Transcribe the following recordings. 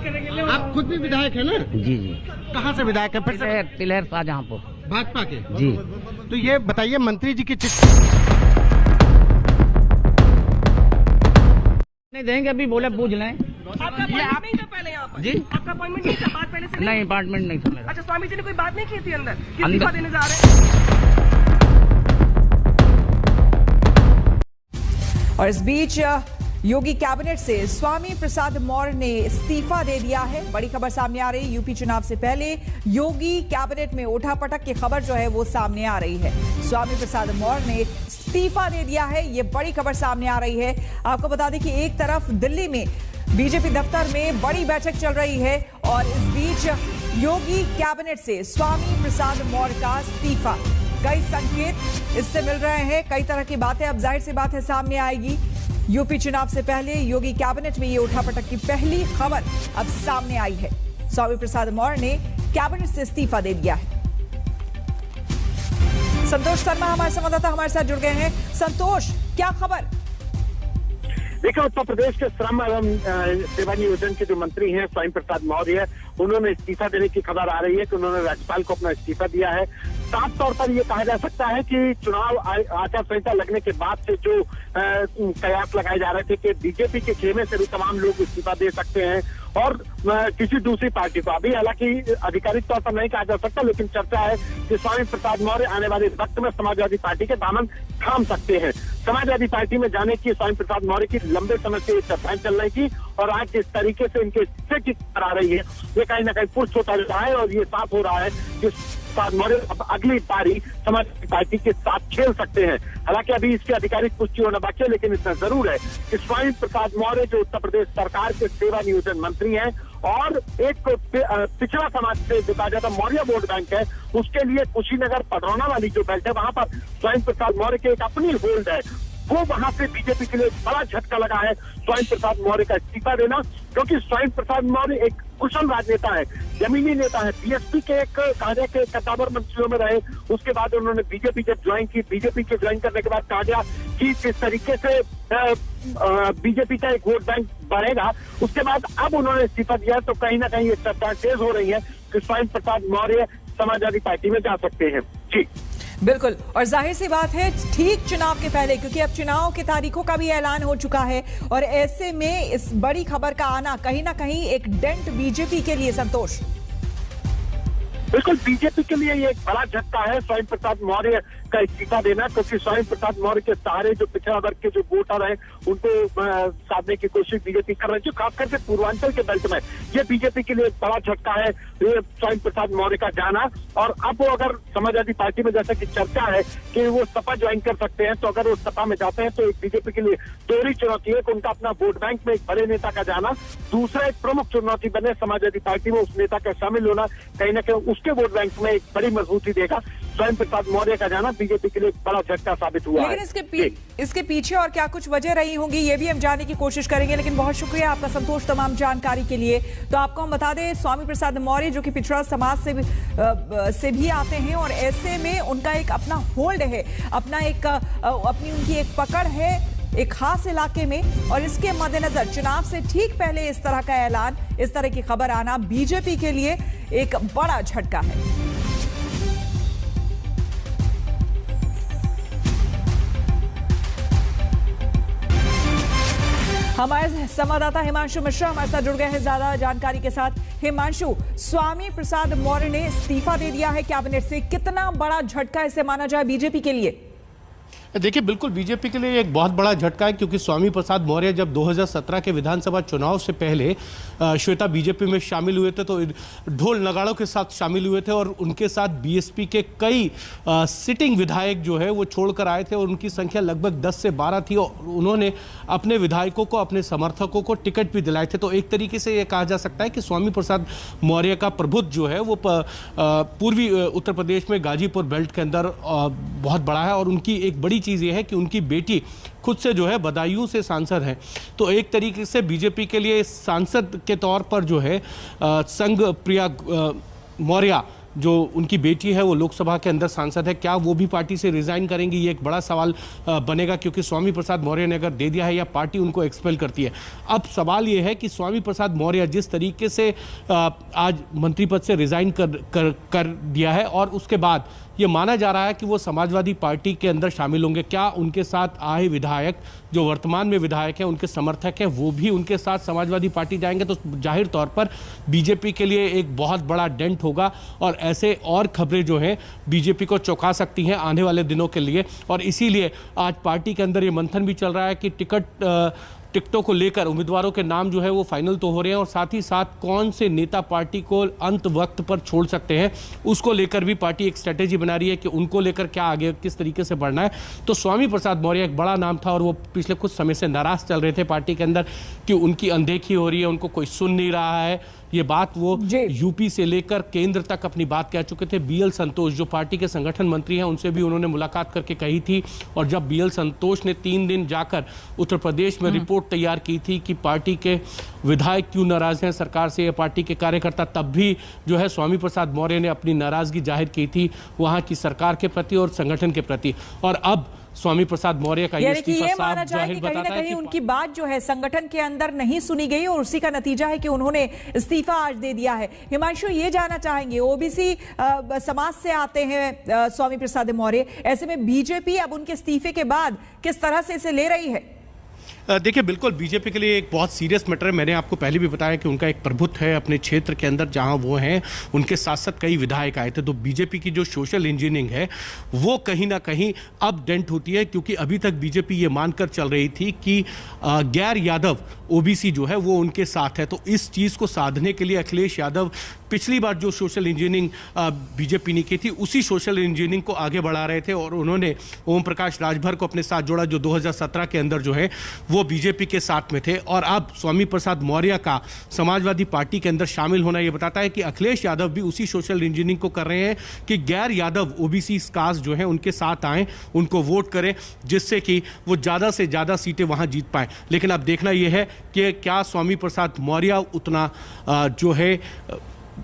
आप खुद भी विधायक है ना? जी जी। कहाँ से विधायक है? फिर से तिलहर शाहजहांपुर, भाजपा के। जी। तो ये बताइए, मंत्री जी की नहीं देंगे, अभी बोले पूछ लें। आपका अपॉइंटमेंट नहीं था पहले यहाँ पर? जी, आपका अपॉइंटमेंट नहीं था, बात पहले से नहीं अपार्टमेंट नहीं था मेरा। अच्छा, स्वामी जी ने कोई बात नहीं की थी अंदर कि अंदर इस्तीफा देने जा रहे हैं? और इस बीच योगी कैबिनेट से स्वामी प्रसाद मौर्य ने इस्तीफा दे दिया है। बड़ी खबर सामने आ रही है। यूपी चुनाव से पहले योगी कैबिनेट में उठापटक की खबर जो है वो सामने आ रही है। स्वामी प्रसाद मौर्य ने इस्तीफा दे दिया है, ये बड़ी खबर सामने आ रही है। आपको बता दें कि एक तरफ दिल्ली में बीजेपी दफ्तर में बड़ी बैठक चल रही है और इस बीच योगी कैबिनेट से स्वामी प्रसाद मौर्य का इस्तीफा, कई संकेत इससे मिल रहे हैं, कई तरह की बातें अब जाहिर सी बात है सामने आएगी। यूपी चुनाव से पहले योगी कैबिनेट में ये उठापटक की पहली खबर अब सामने आई है। स्वामी प्रसाद मौर्य ने कैबिनेट से इस्तीफा दे दिया है। संतोष शर्मा हमारे संवाददाता हमारे साथ जुड़ गए हैं। संतोष, क्या खबर? देखिए, उत्तर प्रदेश के श्रम एवं सेवा नियोजन के जो मंत्री हैं स्वामी प्रसाद मौर्य, उन्होंने इस्तीफा देने की खबर आ रही है कि उन्होंने राज्यपाल को अपना इस्तीफा दिया है। साफ तौर पर यह कहा जा सकता है कि चुनाव आचार संहिता लगने के बाद से जो कयास लगाए जा रहे थे कि बीजेपी के खेमे से भी तमाम लोग इस्तीफा दे सकते हैं और किसी दूसरी पार्टी को, अभी हालांकि आधिकारिक तौर पर नहीं कहा जा सकता, लेकिन चर्चा है कि स्वामी प्रसाद मौर्य आने वाले वक्त में समाजवादी पार्टी के दामन थाम सकते हैं। समाजवादी पार्टी में जाने की स्वामी प्रसाद मौर्य की लंबे समय से चर्चाएं चल रही थी और आज जिस तरीके से इनके इस्तीफे की खबर आ रही है, ये कहीं ना कहीं पुष्ट होता जा रहा है और ये साफ हो रहा है कि प्रसाद मौर्य अब अगली पारी समाजवादी पार्टी के साथ खेल सकते हैं। हालांकि अभी इसकी आधिकारिक पुष्टि होना बाकी है, लेकिन इतना जरूर है कि स्वामी प्रसाद मौर्य जो उत्तर प्रदेश सरकार के सेवा नियोजन मंत्री हैं और एक पिछड़ा समाज से जो कहा जाता मौर्य वोट बैंक है, उसके लिए कुशीनगर पडरौना वाली जो बेल्ट है, वहां पर स्वामी प्रसाद मौर्य की एक अपनी होल्ड है। वो वहां से बीजेपी के लिए बड़ा झटका लगा है स्वामी प्रसाद मौर्य का इस्तीफा देना, क्योंकि स्वामी प्रसाद मौर्य एक कुशल राजनेता है, जमीनी नेता है। बीएसपी के एक कांग्रेस के कद्दावर मंत्रियों में रहे, उसके बाद उन्होंने बीजेपी जब ज्वाइन की, बीजेपी के ज्वाइन करने के बाद कहा गया कि किस तरीके से बीजेपी का एक वोट बैंक बढ़ेगा। उसके बाद अब उन्होंने इस्तीफा दिया, तो कहीं ना कहीं ये चर्चा तेज हो रही है कि स्वामी प्रसाद मौर्य समाजवादी पार्टी में जा सकते हैं। जी बिल्कुल, और जाहिर सी बात है ठीक चुनाव के पहले, क्योंकि अब चुनाव की तारीखों का भी ऐलान हो चुका है और ऐसे में इस बड़ी खबर का आना कहीं ना कहीं एक डेंट बीजेपी के लिए। संतोष, बिल्कुल बीजेपी के लिए ये एक बड़ा झटका है स्वामी प्रसाद मौर्य का इस्तीफा देना, क्योंकि स्वामी प्रसाद मौर्य के सहारे जो पिछड़ा वर्ग के जो वोटर हैं उनको साधने की कोशिश बीजेपी कर रही है, खास करके पूर्वांचल के बेल्ट में। ये बीजेपी के लिए एक बड़ा झटका है स्वामी प्रसाद मौर्य का जाना। और अब वो अगर समाजवादी पार्टी में जैसा कि चर्चा है कि वो सपा ज्वाइन कर सकते हैं, तो अगर वो सपा में जाते हैं तो एक बीजेपी के लिए दोहरी चुनौती है कि उनका अपना वोट बैंक में एक बड़े नेता का जाना, दूसरा एक प्रमुख चुनौती बने समाजवादी पार्टी में उस नेता का शामिल होना, कहीं ना कहीं उसके वोट बैंक में एक बड़ी मजबूती देगा। स्वामी प्रसाद मौर्य का जाना बीजेपी के लिए बड़ा झटका साबित हुआ है। लेकिन इसके पीछे और क्या कुछ वजह रही होंगी, ये भी हम जानने की कोशिश करेंगे। लेकिन बहुत शुक्रिया आपका संतोष तमाम जानकारी के लिए। तो आपको हम बता दें, स्वामी प्रसाद मौर्य जो कि पिछड़ा समाज से भी आते हैं और ऐसे में उनका एक अपना होल्ड है, अपनी उनकी एक पकड़ है एक खास इलाके में, और इसके मद्देनजर चुनाव से ठीक पहले इस तरह का ऐलान, इस तरह की खबर आना बीजेपी के लिए एक बड़ा झटका है। हमारे संवाददाता हिमांशु मिश्रा हमारे साथ जुड़ गए हैं ज्यादा जानकारी के साथ। हिमांशु, स्वामी प्रसाद मौर्य ने इस्तीफा दे दिया है कैबिनेट से, कितना बड़ा झटका इसे माना जाए बीजेपी के लिए? देखिए, बिल्कुल बीजेपी के लिए एक बहुत बड़ा झटका है, क्योंकि स्वामी प्रसाद मौर्य जब 2017 के विधानसभा चुनाव से पहले श्वेता बीजेपी में शामिल हुए थे तो ढोल नगाड़ों के साथ शामिल हुए थे और उनके साथ बीएसपी के कई सिटिंग विधायक जो है वो छोड़कर आए थे और उनकी संख्या लगभग 10 से 12 थी और उन्होंने अपने विधायकों को, अपने समर्थकों को टिकट भी दिलाए थे। तो एक तरीके से ये कहा जा सकता है कि स्वामी प्रसाद मौर्य का प्रभुत्व जो है वो पूर्वी उत्तर प्रदेश में गाजीपुर बेल्ट के अंदर बहुत बड़ा है और उनकी एक बड़ी चीज़ ये है कि उनकी बेटी खुद से जो है बदायूं से सांसद हैं। तो एक तरीके से बीजेपी के लिए सांसद के तौर पर जो है संघ प्रिया मौर्य जो उनकी बेटी है वो लोकसभा के अंदर सांसद है, क्या वो भी पार्टी से रिजाइन करेंगी, ये एक बड़ा सवाल बनेगा, क्योंकि स्वामी प्रसाद मौर्य ने अगर दे दिया है या पार्टी उनको एक्सपेल करती है। अब सवाल ये है कि स्वामी प्रसाद मौर्य जिस तरीके से आज मंत्री पद से रिजाइन कर दिया है और उसके बाद ये माना जा रहा है कि वो समाजवादी पार्टी के अंदर शामिल होंगे, क्या उनके साथ आए विधायक जो वर्तमान में विधायक हैं, उनके समर्थक हैं, वो भी उनके साथ समाजवादी पार्टी जाएंगे, तो जाहिर तौर पर बीजेपी के लिए एक बहुत बड़ा डेंट होगा और ऐसे और खबरें जो हैं बीजेपी को चौंका सकती हैं आने वाले दिनों के लिए। और इसीलिए आज पार्टी के अंदर ये मंथन भी चल रहा है कि टिकटों को लेकर उम्मीदवारों के नाम जो है वो फाइनल तो हो रहे हैं और साथ ही साथ कौन से नेता पार्टी को अंत वक्त पर छोड़ सकते हैं उसको लेकर भी पार्टी एक स्ट्रेटेजी बना रही है कि उनको लेकर क्या आगे किस तरीके से बढ़ना है। तो स्वामी प्रसाद मौर्य एक बड़ा नाम था और वो पिछले कुछ समय से नाराज चल रहे थे पार्टी के अंदर कि उनकी अनदेखी हो रही है, उनको कोई सुन नहीं रहा है। ये बात वो यूपी से लेकर केंद्र तक अपनी बात कह चुके थे। बीएल संतोष जो पार्टी के संगठन मंत्री हैं उनसे भी उन्होंने मुलाकात करके कही थी और जब बीएल संतोष ने 3 दिन जाकर उत्तर प्रदेश में रिपोर्ट तैयार की थी कि पार्टी के विधायक क्यों नाराज हैं सरकार से या पार्टी के कार्यकर्ता, तब भी जो है स्वामी प्रसाद मौर्य ने अपनी नाराजगी जाहिर की थी वहां की सरकार के प्रति और संगठन के प्रति। और अब स्वामी प्रसाद मौर्य का ये माना जाए कि कहीं ना कहीं उनकी बात जो है संगठन के अंदर नहीं सुनी गई और उसी का नतीजा है कि उन्होंने इस्तीफा आज दे दिया है। हिमांशु, ये जानना चाहेंगे, ओबीसी समाज से आते हैं स्वामी प्रसाद मौर्य, ऐसे में बीजेपी अब उनके इस्तीफे के बाद किस तरह से इसे ले रही है? देखिए, बिल्कुल बीजेपी के लिए एक बहुत सीरियस मैटर है। मैंने आपको पहले भी बताया कि उनका एक प्रभुत्व है अपने क्षेत्र के अंदर जहां वो हैं, उनके साथ साथ कई विधायक आए थे। तो बीजेपी की जो सोशल इंजीनियरिंग है वो कहीं ना कहीं अब डेंट होती है, क्योंकि अभी तक बीजेपी ये मानकर चल रही थी कि गैर यादव ओबीसी जो है वो उनके साथ है। तो इस चीज़ को साधने के लिए अखिलेश यादव पिछली बार जो सोशल इंजीनियरिंग बीजेपी ने की थी उसी सोशल इंजीनियरिंग को आगे बढ़ा रहे थे और उन्होंने ओम प्रकाश राजभर को अपने साथ जोड़ा जो 2017 के अंदर जो है वो बीजेपी के साथ में थे। और अब स्वामी प्रसाद मौर्य का समाजवादी पार्टी के अंदर शामिल होना ये बताता है कि अखिलेश यादव भी उसी सोशल इंजीनियरिंग को कर रहे हैं कि गैर यादव ओबीसी कास्ट जो है उनके साथ आए, उनको वोट करें, जिससे कि वो ज़्यादा से ज़्यादा सीटें वहाँ जीत पाएँ। लेकिन अब देखना यह है कि क्या स्वामी प्रसाद मौर्य उतना जो है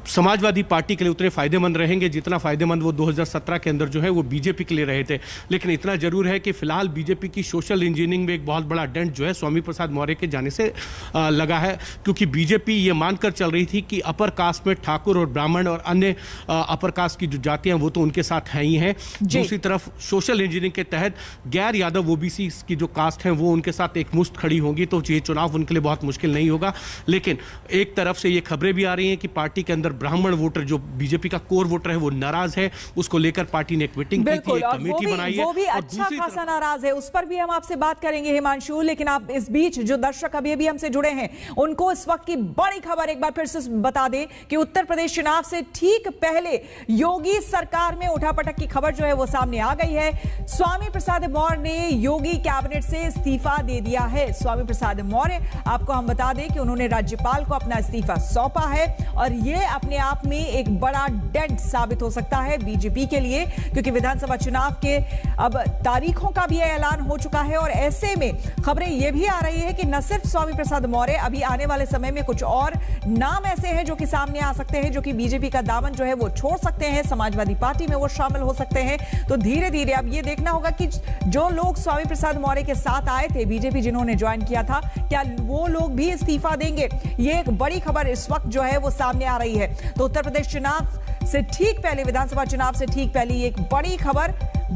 समाजवादी पार्टी के लिए उतने फायदेमंद रहेंगे जितना फायदेमंद वो 2017 के अंदर जो है वो बीजेपी के लिए रहे थे। लेकिन इतना जरूर है कि फिलहाल बीजेपी की सोशल इंजीनियरिंग में एक बहुत बड़ा डेंट जो है स्वामी प्रसाद मौर्य के जाने से लगा है, क्योंकि बीजेपी ये मानकर चल रही थी कि अपर कास्ट में ठाकुर और ब्राह्मण और अन्य अपर कास्ट की जो जातियां वो तो उनके साथ है ही हैं। दूसरी तरफ सोशल इंजीनियरिंग के तहत गैर यादव ओबीसी की जो कास्ट है वो उनके साथ एक मुश्त खड़ी होगी, तो ये चुनाव उनके लिए बहुत मुश्किल नहीं होगा। लेकिन एक तरफ से ये खबरें भी आ रही हैं कि पार्टी के अंदर ब्राह्मण वोटर जो बीजेपी का कोर वोटर है वो नाराज है, उसको लेकर पार्टी ने एक मीटिंग की थी, एक कमेटी बनाई है, वो भी अच्छा खासा नाराज है, उस पर भी हम आपसे बात करेंगे हिमांशु। लेकिन आप इस बीच जो दर्शक अभी हमसे जुड़े हैं उनको इस वक्त की बड़ी खबर एक बार फिर से बता दें कि उत्तर प्रदेश चुनाव से ठीक पहले योगी सरकार में उठापटक की खबर जो है वो सामने आ गई है। स्वामी प्रसाद मौर्य ने योगी कैबिनेट से इस्तीफा दे दिया है। स्वामी प्रसाद मौर्य, आपको हम बता दें कि उन्होंने राज्यपाल को अपना इस्तीफा सौंपा है और यह अपने आप में एक बड़ा डेंट साबित हो सकता है बीजेपी के लिए, क्योंकि विधानसभा चुनाव के अब तारीखों का भी ऐलान हो चुका है। और ऐसे में खबरें यह भी आ रही है कि न सिर्फ स्वामी प्रसाद मौर्य, अभी आने वाले समय में कुछ और नाम ऐसे हैं जो कि सामने आ सकते हैं, जो कि बीजेपी का दामन जो है वो छोड़ सकते हैं, समाजवादी पार्टी में वो शामिल हो सकते हैं। तो धीरे धीरे अब ये देखना होगा कि जो लोग स्वामी प्रसाद मौर्य के साथ आए थे, बीजेपी जिन्होंने ज्वाइन किया था, क्या वो लोग भी इस्तीफा देंगे? ये एक बड़ी खबर इस वक्त जो है वो सामने आ रही है। तो उत्तर प्रदेश चुनाव से ठीक पहले, विधानसभा चुनाव से ठीक पहले एक बड़ी खबर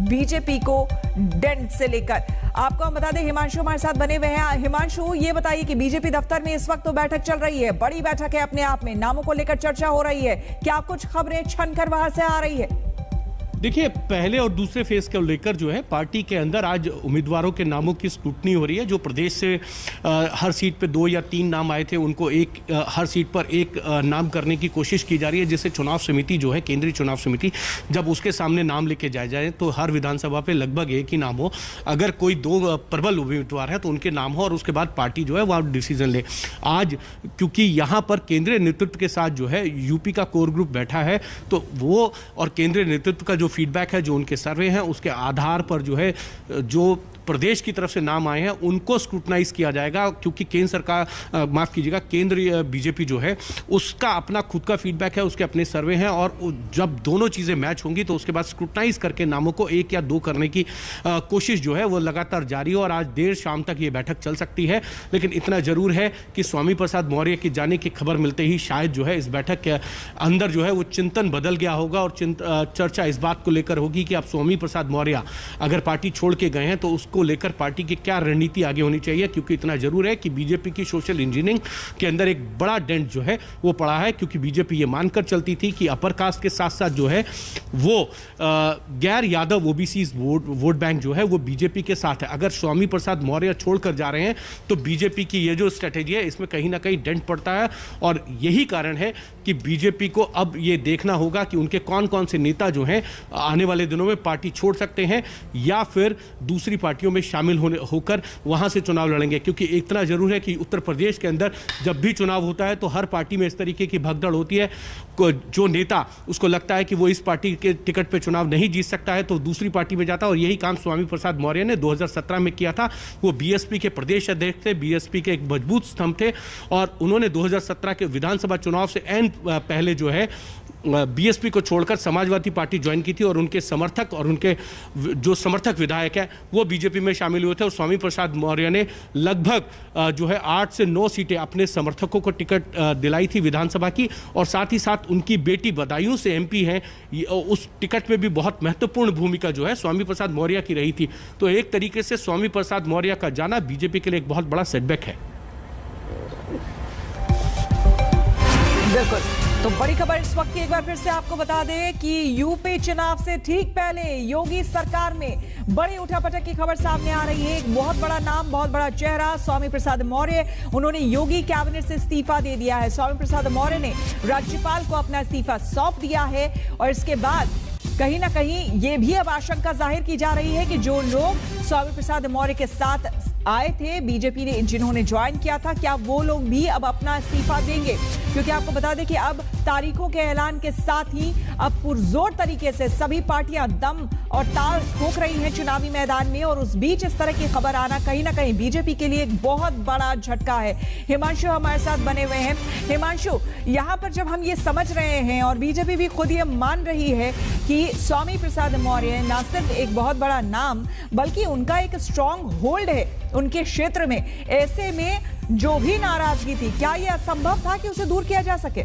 बीजेपी को डेंट से लेकर। आपको हम बता दें, हिमांशु हमारे साथ बने हुए हैं। हिमांशु, ये बताइए कि बीजेपी दफ्तर में इस वक्त तो बैठक चल रही है, बड़ी बैठक है अपने आप में, नामों को लेकर चर्चा हो रही है, क्या कुछ खबरें छनकर बाहर से आ रही है? देखिए, पहले और दूसरे फेज को लेकर जो है पार्टी के अंदर आज उम्मीदवारों के नामों की स्क्रूटनी हो रही है। जो प्रदेश से हर सीट पे 2 या 3 नाम आए थे उनको हर सीट पर एक नाम करने की कोशिश की जा रही है, जिससे चुनाव समिति जो है, केंद्रीय चुनाव समिति, जब उसके सामने नाम लेके जाए तो हर विधानसभा पे लगभग एक ही नाम हो। अगर कोई 2 प्रबल उम्मीदवार है तो उनके नाम हो और उसके बाद पार्टी जो है वह डिसीजन ले। आज क्योंकि यहाँ पर केंद्रीय नेतृत्व के साथ जो है यूपी का कोर ग्रुप बैठा है, तो वो और केंद्रीय नेतृत्व का जो फीडबैक है, जो उनके सर्वे हैं, उसके आधार पर जो है जो प्रदेश की तरफ से नाम आए हैं उनको स्क्रूटनाइज किया जाएगा, क्योंकि केंद्र सरकार, माफ कीजिएगा, केंद्रीय बीजेपी जो है उसका अपना खुद का फीडबैक है, उसके अपने सर्वे हैं, और जब दोनों चीजें मैच होंगी तो उसके बाद स्क्रूटनाइज करके नामों को 1 या 2 करने की कोशिश जो है वो लगातार जारी है। और आज देर शाम तक ये बैठक चल सकती है, लेकिन इतना जरूर है कि स्वामी प्रसाद मौर्य के जाने की खबर मिलते ही शायद जो है इस बैठक के अंदर जो है वो चिंतन बदल गया होगा, और चर्चा इस बात को लेकर होगी कि अब स्वामी प्रसाद मौर्य अगर पार्टी छोड़ के गए हैं तो उसको लेकर पार्टी की क्या रणनीति आगे होनी चाहिए। क्योंकि इतना जरूर है कि बीजेपी की सोशल इंजीनियरिंग के अंदर एक बड़ा डेंट जो है वो पड़ा है, क्योंकि बीजेपी ये मानकर चलती थी कि अपर कास्ट के साथ साथ जो है वो गैर यादव ओबीसी वोट बैंक जो है वो बीजेपी के साथ है। अगर स्वामी प्रसाद मौर्य छोड़कर जा रहे हैं तो बीजेपी की ये जो स्ट्रेटेजी है इसमें कहीं ना कहीं डेंट पड़ता है, और यही कारण है कि बीजेपी को अब ये देखना होगा कि उनके कौन कौन से नेता जो हैं आने वाले दिनों में पार्टी छोड़ सकते हैं या फिर दूसरी पार्टियों में शामिल होकर वहां से चुनाव लड़ेंगे। क्योंकि इतना जरूर है कि उत्तर प्रदेश के अंदर जब भी चुनाव होता है तो हर पार्टी में इस तरीके की भगदड़ होती है, जो नेता उसको लगता है कि वो इस पार्टी के टिकट पे चुनाव नहीं जीत सकता है तो दूसरी पार्टी में जाता है। और यही काम स्वामी प्रसाद मौर्य ने 2017 में किया था। वो बीएसपी के प्रदेश अध्यक्ष थे, बीएसपी के एक मजबूत स्तंभ थे, और उन्होंने 2017 के विधानसभा चुनाव से पहले जो है बीएसपी को छोड़कर समाजवादी पार्टी ज्वाइन की थी, और उनके समर्थक और उनके जो समर्थक विधायक हैं वो बीजेपी में शामिल हुए थे। और स्वामी प्रसाद मौर्य ने लगभग जो है 8 से 9 सीटें अपने समर्थकों को टिकट दिलाई थी विधानसभा की, और साथ ही साथ उनकी बेटी बदायूं से एमपी हैं, उस टिकट में भी बहुत महत्वपूर्ण भूमिका जो है स्वामी प्रसाद मौर्य की रही थी। तो एक तरीके से स्वामी प्रसाद मौर्य का जाना बीजेपी के लिए एक बहुत बड़ा सेटबैक है। बिल्कुल, तो बड़ी खबर इस वक्त की एक बार फिर से आपको बता दें कि यूपी चुनाव से ठीक पहले योगी सरकार में बड़ी उठापटक की खबर सामने आ रही है। एक बहुत बड़ा नाम, बहुत बड़ा चेहरा स्वामी प्रसाद मौर्य, उन्होंने योगी कैबिनेट से इस्तीफा दे दिया है। स्वामी प्रसाद मौर्य ने राज्यपाल को अपना इस्तीफा सौंप दिया है, और इसके बाद कहीं ना कहीं ये भी अब आशंका जाहिर की जा रही है कि जो लोग स्वामी प्रसाद मौर्य के साथ आए थे, बीजेपी ने जिन्होंने ज्वाइन किया था, क्या वो लोग भी अब अपना इस्तीफा देंगे? क्योंकि आपको बता दें कि अब तारीखों के ऐलान के साथ ही अब पुरजोर तरीके से सभी पार्टियां दम और ताल ठोक रही हैं चुनावी मैदान में, और उस बीच इस तरह की खबर आना कहीं ना कहीं बीजेपी के लिए एक बहुत बड़ा झटका है। हिमांशु हमारे साथ बने हुए हैं। हिमांशु, यहां पर जब हम ये समझ रहे हैं और बीजेपी भी खुद ये मान रही है कि स्वामी प्रसाद मौर्य न सिर्फ एक बहुत बड़ा नाम बल्कि उनका एक स्ट्रॉन्ग होल्ड है उनके क्षेत्र में, ऐसे में जो भी नाराजगी थी, क्या यह असंभव था कि उसे दूर किया जा सके?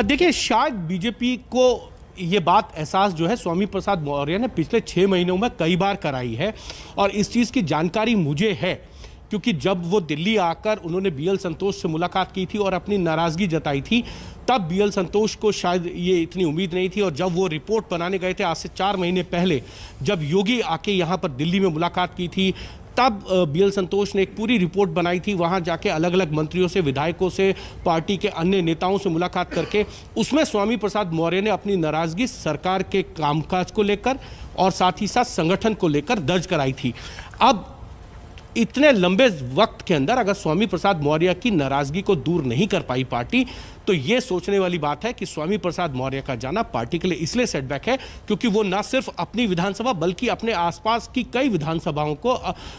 देखिए, शायद बीजेपी को ये बात एहसास जो है स्वामी प्रसाद मौर्य ने पिछले 6 महीनों में कई बार कराई है, और इस चीज़ की जानकारी मुझे है क्योंकि जब वो दिल्ली आकर उन्होंने बीएल संतोष से मुलाकात की थी और अपनी नाराज़गी जताई थी, तब बीएल संतोष को शायद ये इतनी उम्मीद नहीं थी। और जब वो रिपोर्ट बनाने गए थे आज से 4 महीने पहले, जब योगी आके यहाँ पर दिल्ली में मुलाकात की थी, तब बीएल संतोष ने एक पूरी रिपोर्ट बनाई थी। वहाँ जाके अलग अलग मंत्रियों से, विधायकों से, पार्टी के अन्य नेताओं से मुलाकात करके उसमें स्वामी प्रसाद मौर्य ने अपनी नाराज़गी सरकार के कामकाज को लेकर और साथ ही साथ संगठन को लेकर दर्ज कराई थी। अब इतने लंबे वक्त के अंदर अगर स्वामी प्रसाद मौर्य की नाराज़गी को दूर नहीं कर पाई पार्टी, तो ये सोचने वाली बात है कि स्वामी प्रसाद मौर्य का जाना पार्टी के लिए इसलिए सेटबैक है क्योंकि वो ना सिर्फ अपनी विधानसभा बल्कि अपने आसपास की कई विधानसभाओं को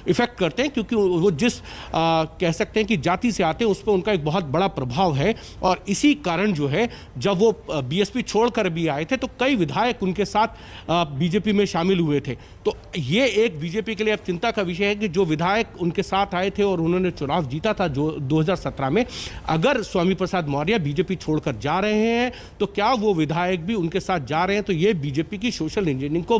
इफेक्ट करते हैं, क्योंकि वो जिस कह सकते हैं कि जाति से आते हैं उस पर उनका एक बहुत बड़ा प्रभाव है। और इसी कारण जो है जब वो बीएसपी छोड़कर भी आए थे तो कई विधायक उनके साथ बीजेपी में शामिल हुए थे। तो ये एक बीजेपी के लिए अब चिंता का विषय है कि जो विधायक उनके साथ आए थे और उन्होंने चुनाव जीता था जो 2017 में, अगर स्वामी प्रसाद मौर्य बीजेपी छोड़कर जा रहे हैं तो क्या वो विधायक भी उनके साथ जा रहे हैं, तो ये बीजेपी की सोशल इंजीनियरिंग को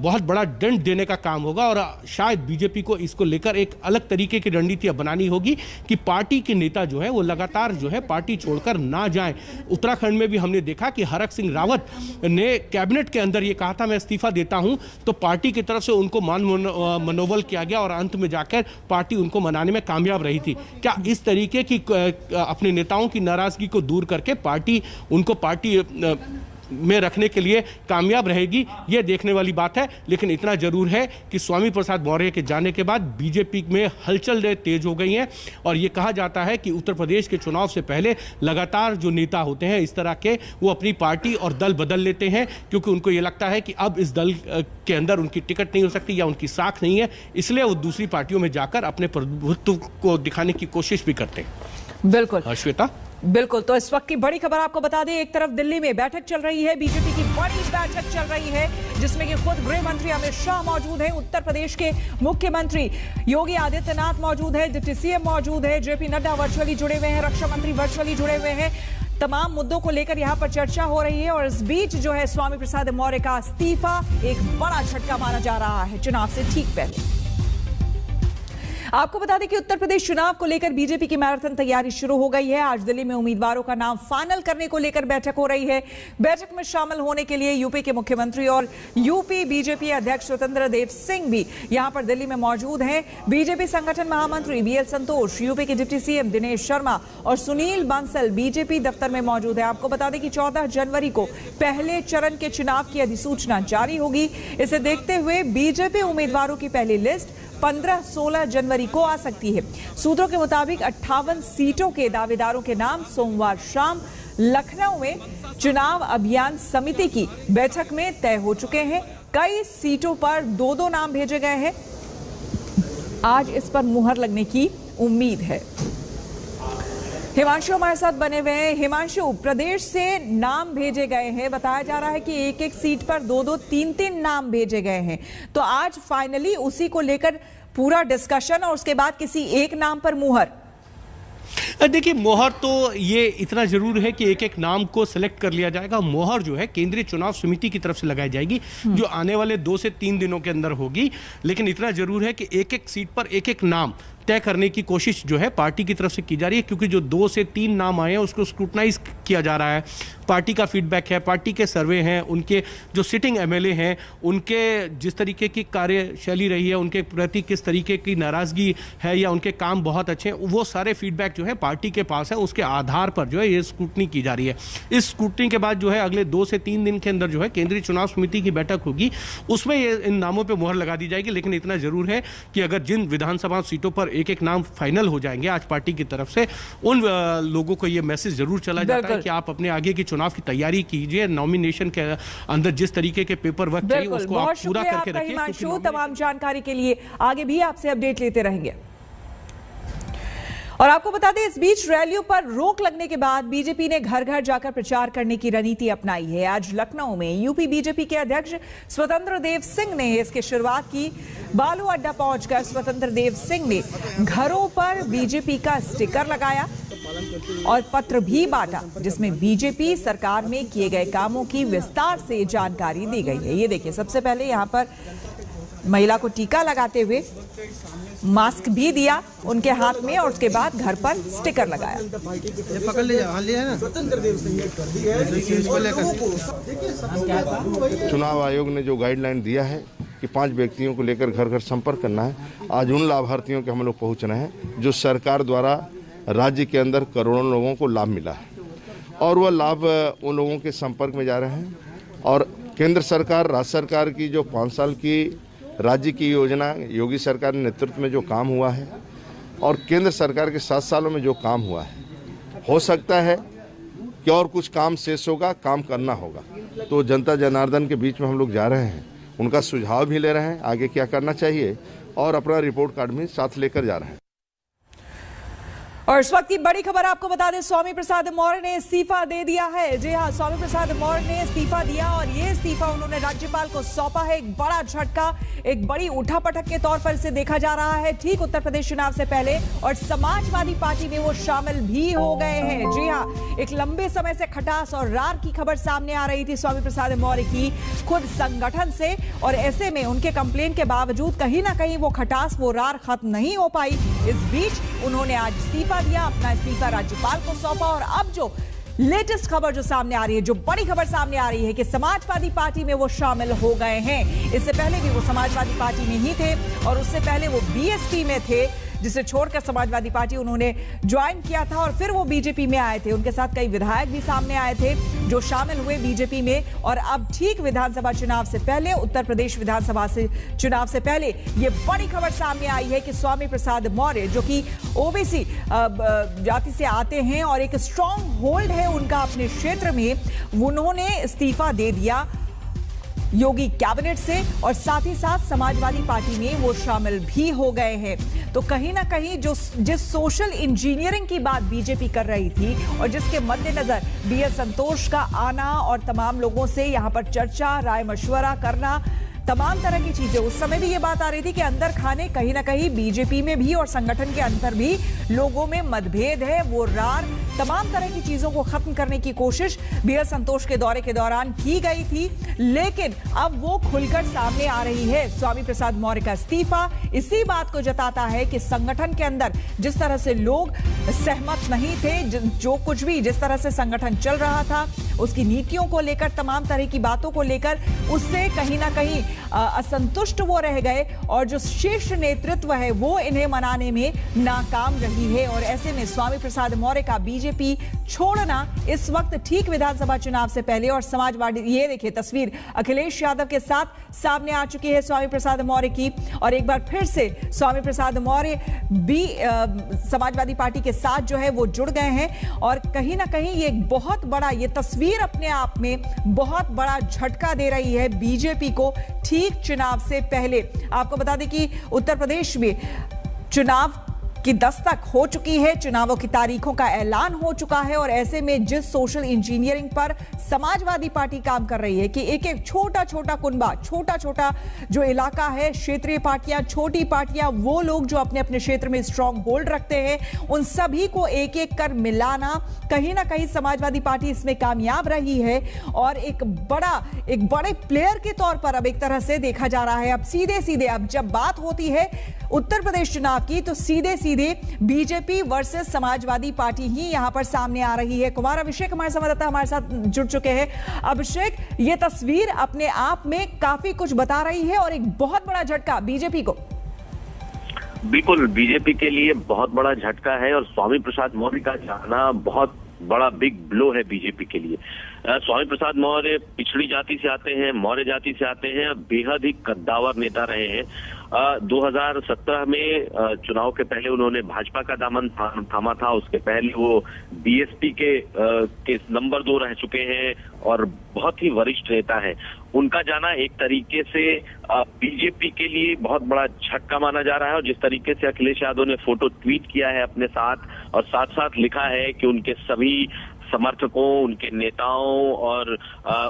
बहुत बड़ा डेंट देने का काम होगा। और शायद बीजेपी को इसको लेकर एक अलग तरीके की रणनीति बनानी होगी कि पार्टी के नेता जो है वो लगातार जो है पार्टी छोड़कर ना जाएं। उत्तराखंड में भी हमने देखा कि हरक सिंह रावत ने कैबिनेट के अंदर ये कहा था मैं इस्तीफा देता हूं, तो पार्टी की तरफ से उनको मनोबल किया गया और अंत में जाकर पार्टी उनको मनाने में कामयाब रही थी। क्या इस तरीके की अपने नेताओं की नाराजगी को दूर करके पार्टी में रखने के लिए कामयाब रहेगी, ये देखने वाली बात है। लेकिन इतना जरूर है कि स्वामी प्रसाद मौर्य के जाने के बाद बीजेपी में हलचल तेज हो गई है और ये कहा जाता है कि उत्तर प्रदेश के चुनाव से पहले लगातार जो नेता होते हैं इस तरह के, वो अपनी पार्टी और दल बदल लेते हैं, क्योंकि उनको ये लगता है कि अब इस दल के अंदर उनकी टिकट नहीं हो सकती या उनकी साख नहीं है, इसलिए वो दूसरी पार्टियों में जाकर अपने प्रभुत्व को दिखाने की कोशिश भी करते हैं। बिल्कुल श्वेता, बिल्कुल। तो इस वक्त की बड़ी खबर आपको बता दें, एक तरफ दिल्ली में बैठक चल रही है, बीजेपी की बड़ी बैठक चल रही है जिसमें कि खुद गृह मंत्री अमित शाह मौजूद है, उत्तर प्रदेश के मुख्यमंत्री योगी आदित्यनाथ मौजूद है, डिप्टी सीएम मौजूद है, जेपी नड्डा वर्चुअली जुड़े हुए हैं, रक्षा मंत्री वर्चुअली जुड़े हुए हैं। तमाम मुद्दों को लेकर यहां पर चर्चा हो रही है और इस बीच जो है स्वामी प्रसाद मौर्य का इस्तीफा एक बड़ा झटका माना जा रहा है चुनाव से ठीक पहले। आपको बता दें कि उत्तर प्रदेश चुनाव को लेकर बीजेपी की मैराथन तैयारी शुरू हो गई है। आज दिल्ली में उम्मीदवारों का नाम फाइनल करने को लेकर बैठक हो रही है। बैठक में शामिल होने के लिए यूपी के मुख्यमंत्री और यूपी बीजेपी अध्यक्ष स्वतंत्र देव सिंह भी यहां पर दिल्ली में मौजूद हैं। बीजेपी संगठन महामंत्री बीएल संतोष, यूपी के डिप्टी सीएम दिनेश शर्मा और सुनील बंसल बीजेपी दफ्तर में मौजूद है। आपको बता दें कि 14 जनवरी को पहले चरण के चुनाव की अधिसूचना जारी होगी। इसे देखते हुए बीजेपी उम्मीदवारों की पहली लिस्ट 15-16 जनवरी को आ सकती है। सूत्रों के मुताबिक 58 सीटों के दावेदारों के नाम सोमवार शाम लखनऊ में चुनाव अभियान समिति की बैठक में तय हो चुके हैं। कई सीटों पर 2-2 नाम भेजे गए हैं। आज इस पर मुहर लगने की उम्मीद है। हिमांशु हमारे साथ बने हुए हैं। हिमांशु, प्रदेश से नाम भेजे गए हैं, बताया जा रहा है कि एक एक सीट पर 2-2, 3-3 नाम भेजे गए हैं, तो आज फाइनली उसी को लेकर पूरा डिस्कशन और उसके बाद किसी एक नाम पर मुहर। देखिए, मोहर तो ये इतना जरूर है कि एक एक नाम को सिलेक्ट कर लिया जाएगा। मोहर जो है केंद्रीय चुनाव समिति की तरफ से लगाई जाएगी, जो आने वाले 2 से 3 दिनों के अंदर होगी। लेकिन इतना जरूर है कि एक एक सीट पर एक एक नाम तय करने की कोशिश जो है पार्टी की तरफ से की जा रही है, क्योंकि जो 2 से 3 नाम आए हैं उसको स्क्रूटनाइज किया जा रहा है। पार्टी का फीडबैक है, पार्टी के सर्वे हैं, उनके जो सिटिंग एमएलए हैं उनके जिस तरीके की कार्यशैली रही है, उनके प्रति किस तरीके की नाराजगी है या उनके काम बहुत अच्छे हैं, वो सारे फीडबैक जो है पार्टी के पास है। उसके आधार पर जो है ये स्क्रूटनी की जा रही है। इस स्क्रूटनी के बाद जो है अगले 2 से 3 दिन के अंदर जो है केंद्रीय चुनाव समिति की बैठक होगी, उसमें ये इन नामों पर मुहर लगा दी जाएगी। लेकिन इतना जरूर है कि अगर जिन विधानसभा सीटों पर एक एक नाम फाइनल हो जाएंगे आज पार्टी की तरफ से, उन लोगों को ये मैसेज जरूर चला जाता है कि आप अपने आगे की चुनाव की तैयारी कीजिए। नॉमिनेशन के अंदर जिस तरीके के पेपर वर्क चाहिए उसको आप पूरा करके रखिए। हिमांशु, तमाम जानकारी के लिए आगे भी आपसे अपडेट लेते रहेंगे। और आपको बता दें, इस बीच रैलियों पर रोक लगने के बाद बीजेपी ने घर घर जाकर प्रचार करने की रणनीति अपनाई है। आज लखनऊ में यूपी बीजेपी के अध्यक्ष स्वतंत्र देव सिंह ने इसकी शुरुआत की। बालू अड्डा पहुंचकर स्वतंत्र देव सिंह ने घरों पर बीजेपी का स्टिकर लगाया और पत्र भी बांटा, जिसमें बीजेपी सरकार में किए गए कामों की विस्तार से जानकारी दी गई है। ये देखिए, सबसे पहले यहाँ पर महिला को टीका लगाते हुए मास्क भी दिया उनके हाथ में और उसके बाद घर पर स्टिकर लगाया। पकड़ लिया ना। चुनाव आयोग ने जो गाइडलाइन दिया है कि 5 व्यक्तियों को लेकर घर घर संपर्क करना है, आज उन लाभार्थियों के हम लोग पहुंच रहे हैं जो सरकार द्वारा राज्य के अंदर करोड़ों लोगों को लाभ मिला है और वह लाभ उन लोगों के संपर्क में जा रहे हैं। और केंद्र सरकार, राज्य सरकार की जो 5 साल की राज्य की योजना, योगी सरकार के नेतृत्व में जो काम हुआ है और केंद्र सरकार के 7 सालों में जो काम हुआ है, हो सकता है कि और कुछ काम शेष होगा, काम करना होगा। तो जनता जनार्दन के बीच में हम लोग जा रहे हैं, उनका सुझाव भी ले रहे हैं आगे क्या करना चाहिए और अपना रिपोर्ट कार्ड भी साथ लेकर जा रहे हैं। और इस वक्त की बड़ी खबर आपको बता दें, स्वामी प्रसाद मौर्य ने इस्तीफा दे दिया है। जी हां, स्वामी प्रसाद मौर्य ने इस्तीफा दिया और ये इस्तीफा उन्होंने राज्यपाल को सौंपा है। एक बड़ा झटका, एक बड़ी उठापटक के तौर पर इसे देखा जा रहा है ठीक उत्तर प्रदेश चुनाव से पहले। और समाजवादी पार्टी में वो शामिल भी हो गए हैं। जी हां, एक लंबे समय से खटास और रार की खबर सामने आ रही थी स्वामी प्रसाद मौर्य की खुद संगठन से, और ऐसे में उनके कंप्लेन के बावजूद कहीं ना कहीं वो खटास, वो रार खत्म नहीं हो पाई। इस बीच उन्होंने आज इस्तीफा दिया, अपना इस्तीफा राज्यपाल को सौंपा। और अब जो लेटेस्ट खबर जो सामने आ रही है, जो बड़ी खबर सामने आ रही है कि समाजवादी पार्टी में वो शामिल हो गए हैं। इससे पहले भी वो समाजवादी पार्टी में ही थे और उससे पहले वो बीएसपी में थे। जिसे छोड़कर समाजवादी पार्टी उन्होंने ज्वाइन किया था और फिर वो बीजेपी में आए थे। उनके साथ कई विधायक भी सामने आए थे जो शामिल हुए बीजेपी में। और अब ठीक विधानसभा चुनाव से पहले, उत्तर प्रदेश विधानसभा से चुनाव से पहले ये बड़ी खबर सामने आई है कि स्वामी प्रसाद मौर्य, जो कि ओबीसी जाति से आते हैं और एक स्ट्रॉन्ग होल्ड है उनका अपने क्षेत्र में, उन्होंने इस्तीफा दे दिया योगी कैबिनेट से और साथ ही साथ समाजवादी पार्टी में वो शामिल भी हो गए हैं। तो कहीं ना कहीं जिस सोशल इंजीनियरिंग की बात बीजेपी कर रही थी और जिसके मद्देनजर बीएल संतोष का आना और तमाम लोगों से यहां पर चर्चा, राय मशवरा करना, तमाम तरह की चीजें, उस समय भी ये बात आ रही थी कि अंदर खाने कहीं ना कहीं बीजेपी में भी और संगठन के अंदर भी लोगों में मतभेद है, वो रार, तमाम तरह की चीजों को खत्म करने की कोशिश बीएल संतोष के दौरे के दौरान की गई थी। लेकिन अब वो खुलकर सामने आ रही है। स्वामी प्रसाद मौर्य का इस्तीफा इसी बात को जताता है कि संगठन के अंदर जिस तरह से लोग सहमत नहीं थे, जो कुछ भी जिस तरह से संगठन चल रहा था, उसकी नीतियों को लेकर, तमाम तरह की बातों को लेकर, उससे कहीं ना कहीं असंतुष्ट वो रह गए और जो शीर्ष नेतृत्व है वो इन्हें मनाने में नाकाम रही है। और ऐसे में स्वामी प्रसाद मौर्य का बीजेपी छोड़ना इस वक्त ठीक विधानसभा चुनाव से पहले, और समाजवादी, ये देखिए तस्वीर अखिलेश यादव के साथ सामने आ चुकी है स्वामी प्रसाद मौर्य की, और एक बार फिर से स्वामी प्रसाद मौर्य भी समाजवादी पार्टी के साथ जो है वो जुड़ गए हैं। और कहीं ना कहीं ये बहुत बड़ा, ये तस्वीर अपने आप में बहुत बड़ा झटका दे रही है बीजेपी को ठीक चुनाव से पहले। आपको बता दें कि उत्तर प्रदेश में चुनाव की दस्तक हो चुकी है, चुनावों की तारीखों का ऐलान हो चुका है। और ऐसे में जिस सोशल इंजीनियरिंग पर समाजवादी पार्टी काम कर रही है कि एक एक छोटा छोटा कुनबा, छोटा छोटा जो इलाका है, क्षेत्रीय पार्टियां, छोटी पार्टियां, वो लोग जो अपने अपने क्षेत्र में स्ट्रांग होल्ड रखते हैं, उन सभी को एक एक कर मिलाना, कहीं ना कहीं समाजवादी पार्टी इसमें कामयाब रही है। और एक बड़े प्लेयर के तौर पर अब एक तरह से देखा जा रहा है। अब सीधे सीधे अब जब बात होती है उत्तर प्रदेश चुनाव की, तो सीधे सीधे बीजेपी वर्सेस समाजवादी पार्टी ही यहां पर सामने आ रही है। कुमार अभिषेक हमारे संवाददाता हमारे साथ जुड़ चुके हैं। अभिषेक, ये तस्वीर अपने आप में काफी कुछ बता रही है और एक बहुत बड़ा झटका बीजेपी को। बिल्कुल, बीजेपी के लिए बहुत बड़ा झटका है और स्वामी प्रसाद मौर्य का जाना बहुत बड़ा बिग ब्लो है बीजेपी के लिए। स्वामी प्रसाद मौर्य पिछड़ी जाति से आते हैं, मौर्य जाति से आते हैं, बेहद ही कद्दावर नेता रहे हैं। 2017 में चुनाव के पहले उन्होंने भाजपा का दामन थामा था, उसके पहले वो बीएसपी के नंबर 2 रह चुके हैं और बहुत ही वरिष्ठ नेता है। उनका जाना एक तरीके से बीजेपी के लिए बहुत बड़ा झटका माना जा रहा है। और जिस तरीके से अखिलेश यादव ने फोटो ट्वीट किया है अपने साथ और साथ साथ लिखा है कि उनके सभी समर्थकों, उनके नेताओं और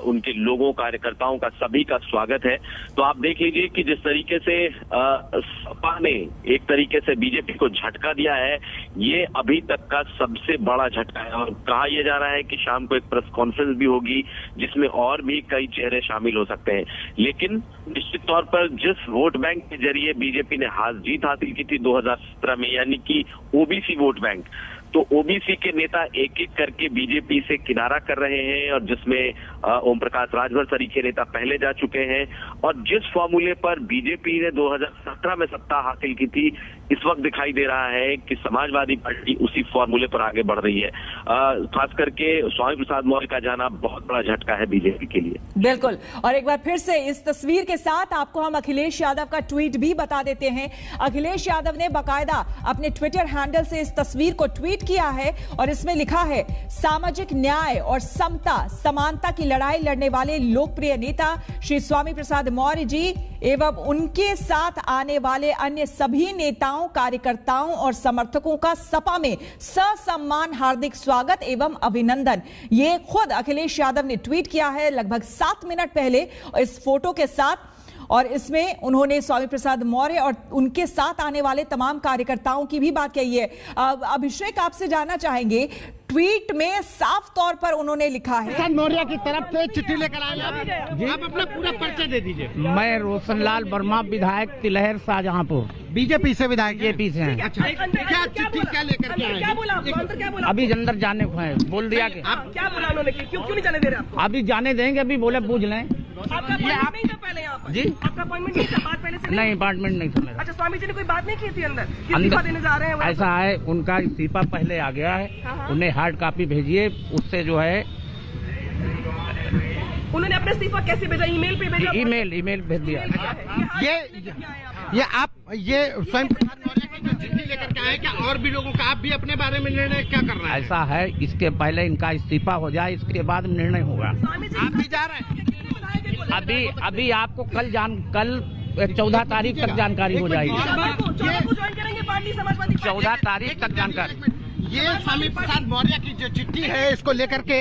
उनके लोगों, कार्यकर्ताओं का सभी का स्वागत है। तो आप देख लीजिए कि जिस तरीके से सपा ने एक तरीके से बीजेपी को झटका दिया है, ये अभी तक का सबसे बड़ा झटका है। और कहा यह जा रहा है कि शाम को एक प्रेस कॉन्फ्रेंस भी होगी जिसमें और भी कई चेहरे शामिल हो सकते हैं। लेकिन निश्चित तौर पर जिस वोट बैंक के जरिए बीजेपी ने जीत हासिल की थी 2017 में, यानी कि ओबीसी वोट बैंक, तो ओबीसी के नेता एक एक करके बीजेपी से किनारा कर रहे हैं और जिसमें ओम प्रकाश राजभर सरीखे नेता पहले जा चुके हैं। और जिस फॉर्मूले पर बीजेपी ने 2017 में सत्ता हासिल की थी, इस वक्त दिखाई दे रहा है कि समाजवादी पार्टी उसी फॉर्मूले पर आगे बढ़ रही है। खास करके स्वामी प्रसाद मौर्य का जाना बहुत बड़ा झटका है बीजेपी के लिए। बिल्कुल। और एक बार फिर से इस तस्वीर के साथ आपको हम अखिलेश यादव का ट्वीट भी बता देते हैं। अखिलेश यादव ने बाकायदा अपने ट्विटर हैंडल से इस तस्वीर को ट्वीट किया है और इसमें लिखा है, सामाजिक न्याय और समता समानता की लड़ाई लड़ने वाले लोकप्रिय नेता श्री स्वामी प्रसाद मौर्य जी एवं उनके साथ आने वाले अन्य सभी नेताओं, कार्यकर्ताओं और समर्थकों का सपा में ससम्मान हार्दिक स्वागत एवं अभिनंदन। ये खुद अखिलेश यादव ने ट्वीट किया है लगभग 7 मिनट पहले इस फोटो के साथ। और इसमें उन्होंने स्वामी प्रसाद मौर्य और उनके साथ आने वाले तमाम कार्यकर्ताओं की भी बात कही है। अभिषेक, आपसे जानना चाहेंगे, ट्वीट में साफ तौर पर उन्होंने लिखा है, मौर्य की तरफ से चिट्ठी लेकर आए आप अपना पूरा परिचय दे दीजिए। मैं रोशनलाल वर्मा, विधायक तिलहर शाहजहांपुर, बीजेपी से विधायक, बीजेपी से हैं। अच्छा, क्या चिट्ठी क्या लेकर के आए? क्या बोला? अभी अंदर जाने को है, बोल दिया कि क्या बोला उन्होंने? क्यों नहीं जाने दे रहे आपको? अभी जाने देंगे, अभी बोले पूछ लें। आपका अपॉइंटमेंट नहीं था पहले यहाँ पर जी? आपका अपॉइंटमेंट नहीं था, बात पहले से नहीं, अपार्टमेंट नहीं था मेरा। अच्छा, स्वामी जी ने कोई बात नहीं की थी अंदर कि इस्तीफा देने जा रहे हैं वो? ऐसा है, उनका इस्तीफा पहले आ गया है, हाँ। उन्हें हार्ड कॉपी भेजिए, उससे जो है उन्होंने अपना इस्तीफा कैसे भेजा? ईमेल पे भेजा? ईमेल भेज दिया। ये आप ये स्वयं प्रसाद मौर्य की जो चिट्ठी लेकर के आए, क्या और भी लोगों का आप भी अपने बारे में निर्णय क्या कर रहे हैं? ऐसा है, इसके पहले इनका इस्तीफा हो जाए, इसके बाद निर्णय होगा। स्वामी जी आप भी जा रहे हैं? अभी आपको कल 14 तारीख तक जानकारी हो जाएगी। 14 को ज्वाइन करेंगे पार्टी समाजवादी पार्टी? 14 तारीख तक जानकारी। ये स्वामी प्रसाद मौर्य की जो चिट्ठी है, इसको लेकर के